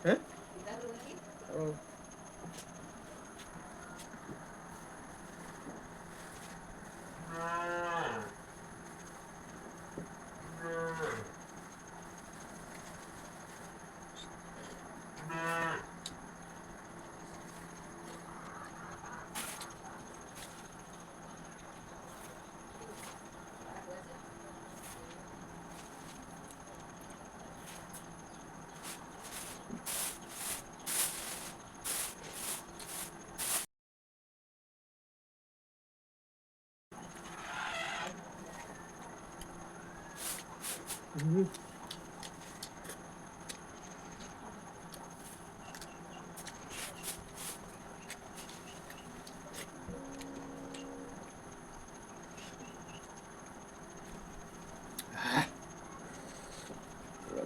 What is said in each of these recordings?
হে অঁ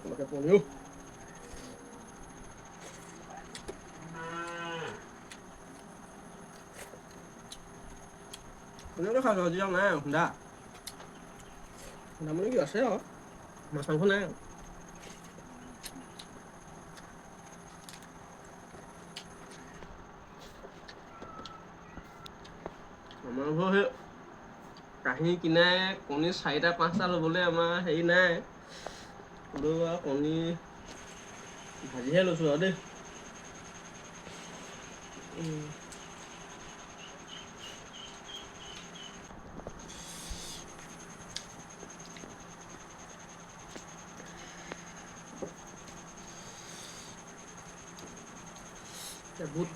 তোমাকে পঢ়িও কোনেকৈ খাইছ আজি আৰু নাই সুধা সুধা মানে কি আছে আৰু মাছ মাংস নাই আৰু আমাৰ ঘৰ সেই কাহিনী কিনাই কণী 4টা 5টা ল'বলৈ আমাৰ হেৰি নাই হ'লেও আৰু কণী ভাজিহে লৈছোঁ আৰু দেই বুট